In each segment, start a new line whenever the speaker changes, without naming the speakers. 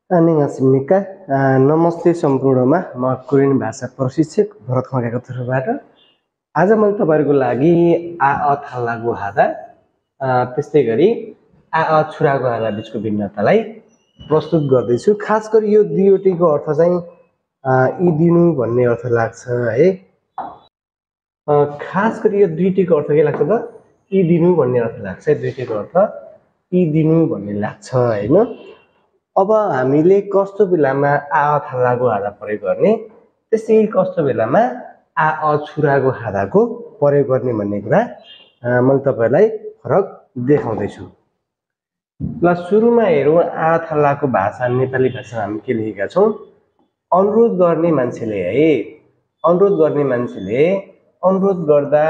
안녕하십니까? नमस्ते सम्पूर्णमा म कोरियन भाषा प्रशिक्षक भरत खड्काको तर्फबाट आज मैले तपाईहरुको लागि आ अ थाल्लागु हादा त्यस्तै गरी आ अ छुरागु हादा बीचको भिन्नतालाई प्रस्तुत गर्दैछु। खास गरी यो दुईवटैको अर्थ चाहिँ यी दिनु भन्ने अर्थ लाग्छ है। खास गरी यो दुईटैको अर्थ के लाग्छ त यी दिनु भन्ने अर्थ लाग्छ। दुईटैको अर्थ यी दिनु भन्ने लाग्छ हैन। अब हामीले कस्तो बेलामा आ अ थाल्लागु हादा प्रयोग गर्ने त्यसै कस्तो बेलामा आ अ छुरागु हादाको प्रयोग गर्ने भन्ने कुरा मैले तपाईहरुलाई फरक देखाउँदै छु। ल सुरुमा हेरौं आ थाल्लाको भाषा नेपाली भाषामा हामी के लेखेका छौं। अनुरोध गर्ने मान्छेले है अनुरोध गर्ने मान्छेले अनुरोध गर्दा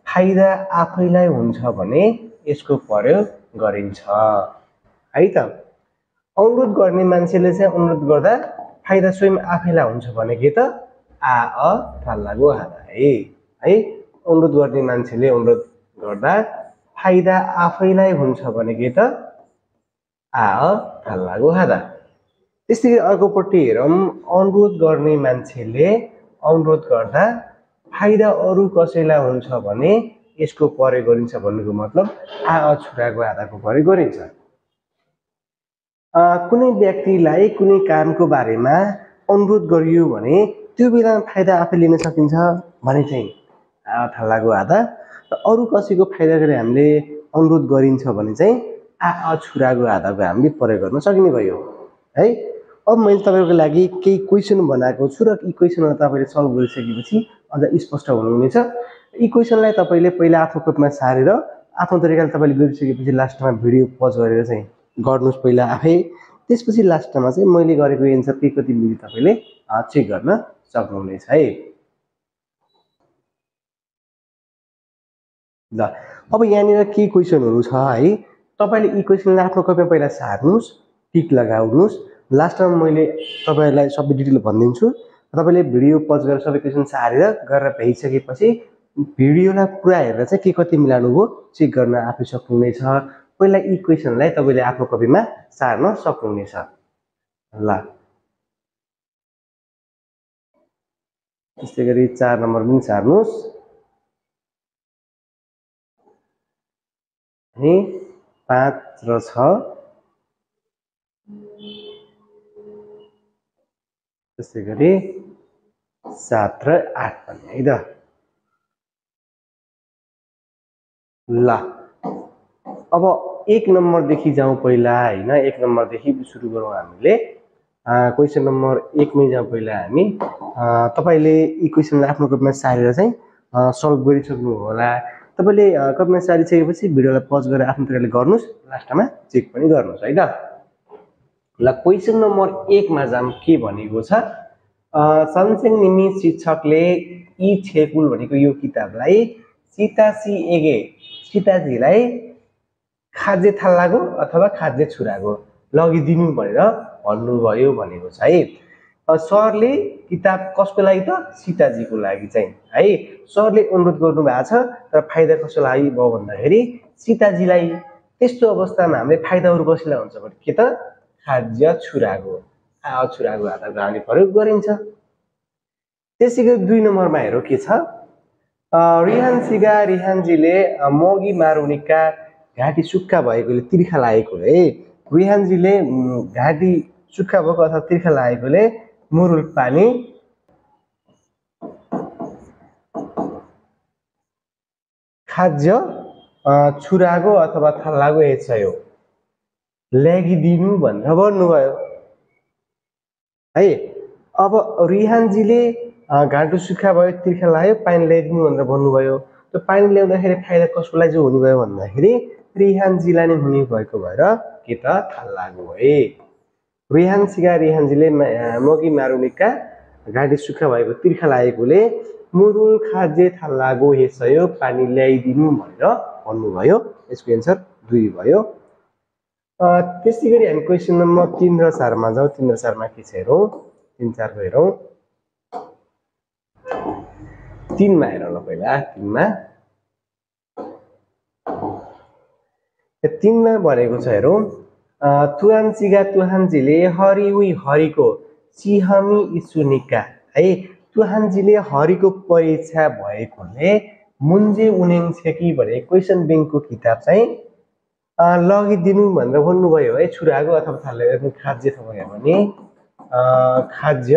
फाइदा आफैलाई हुन्छ भने यसको प्रयोग गरिन्छ है त। अनुरोध गर्ने मान्छेले चाहिँ अनुरोध गर्दा फाइदा स्वयं आफैलाई हुन्छ भने के त आ अ थाल्लागु हादा है। अनुरोध गर्ने मान्छेले अनुरोध गर्दा फाइदा आफैलाई हुन्छ भने के त आ अ थाल्लागु हादा। त्यसैगरी अर्कोपट्टि हेरौं अनुरोध गर्ने मान्छेले अनुरोध गर्दा फाइदा अरु कसैलाई हुन्छ भने यसको प्रयोग गरिन्छ भन्नुको मतलब आ अ छुरागु हादाको प्रयोग गरिन्छ। कुनै व्यक्तिलाई कुनै कामको बारेमा अनुरोध गरियो भने त्यो बेलामा फाइदा आफै लिन सकिन्छ भने चाहिँ आ अ थाल्लागु हादा। अरु कसैको फाइदा गरी हामीले अनुरोध गरिन्छ भने चाहिँ आ अ छुरागु हादाको हामीले प्रयोग गर्न सकिने भयो है। अब मैले तपाईहरुको लागि केही क्वेशन बनाएको छु र यी क्वेशनहरु तपाईले सल्भ गरिसकेपछि अझ स्पष्ट हुनुहुनेछ। यी क्वेशनलाई तपाईले पहिला आफ्नो कपीमा सारेर आफ्नो तरिकाले तपाईले गरिसकेपछि लास्टमा भिडियो पज गरेर चाहिँ गर्नुस् पहिला आफै। त्यसपछि लास्टमा चाहिँ मैले गरेको एन्सर के कति मिल्यो तपाईले चेक गर्न सक्नुहुनेछ है। ल अब यहाँनिर के क्वेशनहरु छ है तपाईले यी क्वेशनलाई आफ्नो कपीमा पहिला सार्नुस् टिक लगाउनुस्। लास्टमा मैले तपाईहरुलाई सबै डिटेल भनिदिन्छु। तपाईले भिडियो पज गरेर सबै क्वेशन सारेर गरेर भ्याइसकेपछि भिडियोलाई पुरा हेरेर चाहिँ के कति मिलाउनु भो चेक गर्न आफै सक्नुहुनेछ। पहिला यी क्वेशनलाई तपाईले आफ्नो कपीमा सार्न सक्नुहुनेछ। ल त्यसैगरी 4 नम्बर पनि सार्नुस् है 5 र 6 त्यसैगरी 7 र 8 पनि है त। ल अब 1 नम्बर देखि जाउँ पहिला हैन। 1 नम्बर देखि सुरु गरौँ हामीले। क्वेशन नम्बर 1 मै जाउँ पहिला हामी। तपाईले यी क्वेशनलाई आफ्नो कपीमा सारेर चाहिँ सल्भ गरिसक्नु होला। तपाईले कपीमा सारिसकेपछि भिडियोलाई पज गरेर आफ्नो तरिकाले गर्नुस् लास्टमा चेक पनि गर्नुस् है त। ल क्वेशन नम्बर 1 मा जाम के भनेको छ सन्सेङ निमि शिक्षकले यी छेकुल भनेको यो किताबलाई सीतासी एगे सीताजीलाई खाद्य थाल्लागो अथवा खाद्य छुरागो लगिदिनु भनेर भन्नुभयो भनेको छ है। सरले किताब कसको लागि त सीताजीको लागि चाहिँ है। सरले अनुरोध गर्नु भएको छ तर फाइदा कसको लागि भयो भन्दाखेरि सीताजीलाई। त्यस्तो अवस्थामा हामीले फाइदा अरु कसैलाई हुन्छ भने के त खाद्य छुरागो आ अ छुरागो हादाको हामीले प्रयोग गरिन्छ। त्यसैगरी 2 नम्बरमा हेरौँ के छ रिहान सिगा रिहानजीले मोगी मारुनिका घाँटी सुक्खा भएकोले तिर्खा लागेकोले है। रिहानजीले घाँटी सुक्खा भएको अथवा तिर्खा लागेकोले मुरुल पानी खाद्य छुरागो अथवा थाल्लागो हेर्छयो ल्यागिदिनु भनेर भन्नुभयो है। अब रिहानजीले घाँटो सुक्खा भयो तिर्खा लाग्यो पानी ल्याइदिनु भनेर भन्नुभयो। त्यो पानी ल्याउँदाखेरि फाइदा कसको लागि चाहिँ हुने भयो भन्दाखेरि रिहानजीलाई नै हुने भएको भएर के त थाल्लागो है। रिहान सिगा रिहानजीले मोगी मारुनिका घाँटी सुक्खा भएको तिर्खा लागेकोले मुरुल खाद्य थाल्लागो हेर्छयो पानी ल्याइदिनु भनेर भन्नुभयो। यसको एन्सर 2 भयो। त्यसैगरी हामी क्वेशन नम्बर 3 र 4 मा जाउँ। 3 र 4 मा के छ हेरौँ। 3 4 को हेरौँ। 3 मा हेरौँ ल पहिला 3 मा 3 मा भनेको छ हेरौँ तुहानचिगा तुहानजीले हरिउई हरिको चिहमी इसुनिका है तुहानजीले हरिको परीक्षा भएकोले मुन्जे उनेङ छेकी भने क्वेसन ब्याङ्कको किताब चाहिँ लगिदिनु भनेर भन्नुभयो है छुराको अथवा थाल्ने खाद्य भयो भने खाद्य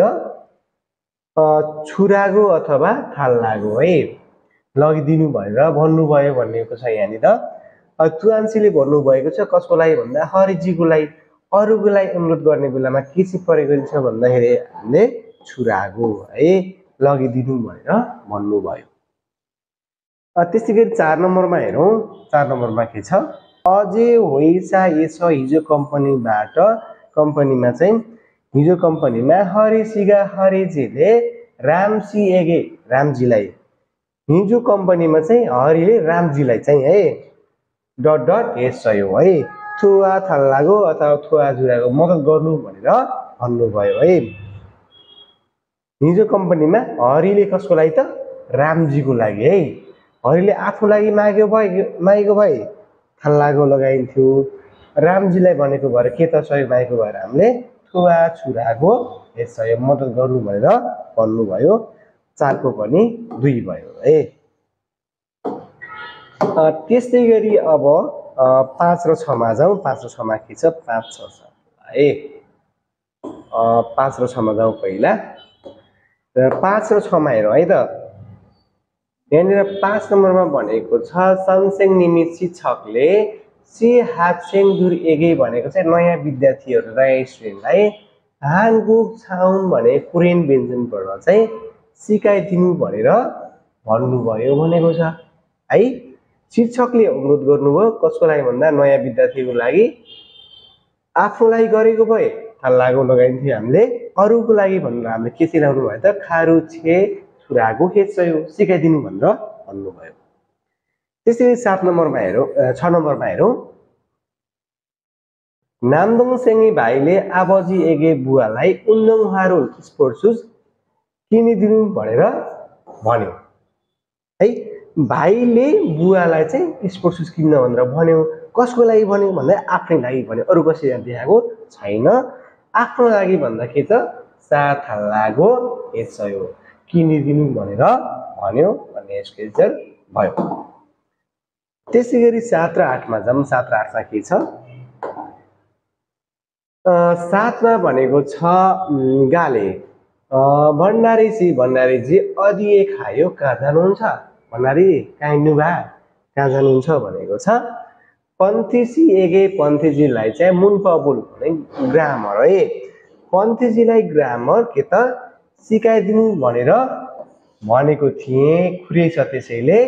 छुरागो अथवा थाल्लागो है लगिदिनु भनेर भन्नुभयो भनेको छ यहाँनिर तुहानसीले भन्नुभएको छ कसको लागि भन्दा हरिजीको लागि अरूको लागि अनुरोध गर्ने बेलामा के चाहिँ प्रयोग गरिन्छ भन्दाखेरि हामीले छुरागो है लगिदिनु भनेर भन्नुभयो त्यसै गरी 4 नम्बरमा हेरौँ 4 नम्बरमा के छ अझै होइसा यसो हिजो कम्पनीमा चाहिँ हिजो कम्पनीमा हरिसिगा हरिजीले रामसी एगे रामजीलाई हिजो कम्पनीमा चाहिँ हरिले रामजीलाई चाहिँ है ... यसयो है थुवा थाल्लागो अथवा थुवा जुरागो मद्दत गर्नु भनेर भन्नुभयो है हिजो कम्पनीमा हरिले कसको लागि त रामजीको लागि है हरिले आफू लागि मागेको भए थाल्लागो लगाइन्थ्यो रामजीलाई भनेको भएर के त सहयोग मागेको भएर हामीले थुवा छुरागो यसयो मद्दत गर्नु भनेर भन्नुभयो 4 को पनि 2 भयो है त्यस्तै गरी अब 5 र 6 मा जाउँ 5 र 6 मा के छ 5 6 है 5 र 6 मा जाउँ पहिला 5 र 6 मा हेरौँ है त यहाँनिर 5 नम्बरमा भनेको छ सनसेङ निमि शिक्षकले सी हाप्सेङ दुर एगे भनेको चाहिँ नयाँ विद्यार्थीहरू नयाँ स्टुडेन्टलाई हाङगुक छाउन भने कोरियन व्यञ्जनबाट चाहिँ सिकाइदिनु भनेर भन्नुभयो भनेको छ है शिक्षकले अनुरोध गर्नुभयो कसको लागि भन्दा नयाँ विद्यार्थीको लागि आफ्नो लागि गरेको भए थाल्लागो लगाइन्थ्यो हामीले अरूको लागि भनेर हामीले के सिकाउनु भयो त खारु छे छुरागो हेच्यो सिकाइदिनु भनेर भन्नुभयो त्यसैले 7 नम्बरमा हेरौँ 6 नम्बरमा हेरौँ नामदोङ सेङ्गी भाइले आबजी एगे बुवालाई उन्नङ हारुल स्पोर्ट्स सुज किनिदिनु भनेर भन्यो है भाइले बुवालाई चाहिँ स्पोर्ट्स सुज किन्न भनेर भन्यो कसको लागि भन्यो भन्दा आफ्नै लागि भन्यो अरू कसैले देखाएको छैन आफ्नो लागि भन्दा के त साथालागो यसयो किनिदिनु भनेर भन्यो भन्ने यसको एन्सर भयो त्यसै गरी 7 र 8 मा जाम 7 र 8 मा के छ 7 मा भनेको छ गाले भण्डारीजी अधिए खायो कहाँ जानुहुन्छ भण्डारी काइन्नुभा कहाँ जानुहुन्छ भनेको छ पन्थीसी एगे पन्थीजीलाई चाहिँ मुनपबुल भने ग्रामर है पन्थीजीलाई ग्रामर के त सिकाइदिनु भनेर भनेको थिए खुरेछ त्यसैले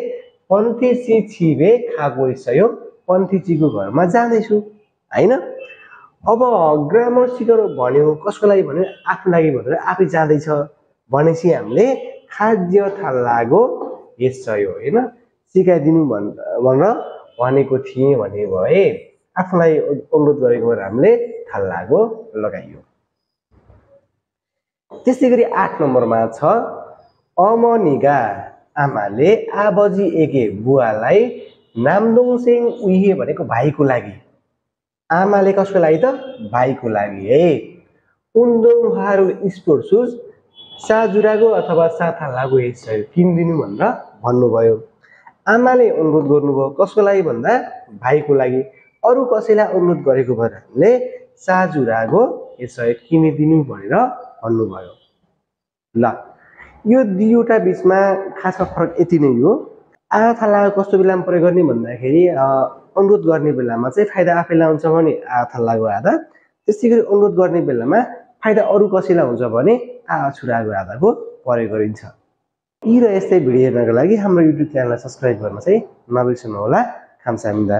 पन्थीसी छिबे खागो यसयो पन्थीजीको घरमा जाँदैछु हैन अब ग्रामर सिकाउनु भन्यो कसको लागि भन्यो आफ्नो लागि भनेर आफै जाँदैछ भनेपछि हामीले खाद्य थाल्लागो यसयो हैन सिकाइदिनु भनेर भनेको थिए भने भए आफूलाई अनुरोध गरेको भएर हामीले थाल्लागो लगाइयो त्यसै गरी 8 नम्बरमा छ अमनिगा आमाले आबजी एके बुवालाई नामदोङसेङ उही भनेको भाइको लागि आमाले कसको लागि त भाइको लागि है उन्दोङहारु स्पोर्ट सुज साजुरागो अथवा साथालागो यसै किनिदिनु भनेर भन्नुभयो आमाले अनुरोध गर्नुभयो कसको लागि भन्दा भाइको लागि अरू कसैलाई अनुरोध गरेको भएर हामीले साजुरागो यसै किनिदिनु भनेर भन्नुभयो ल यो दुईवटा बीचमा खासमा फरक यति नै हो आथालागो कस्तो बेलामा प्रयोग गर्ने भन्दाखेरि अनुरोध गर्ने बेलामा चाहिँ फाइदा आफैलाई हुन्छ भने आथालागो आधा त्यसै गरी अनुरोध गर्ने बेलामा फाइदा अरू कसैलाई हुन्छ भने छुरागो आधाको प्रयोग गरिन्छ यी र यस्तै भिडियो हेर्नको लागि हाम्रो युट्युब च्यानललाई सब्स्क्राइब गर्न चाहिँ नबिर्सनु होला खामसामिदा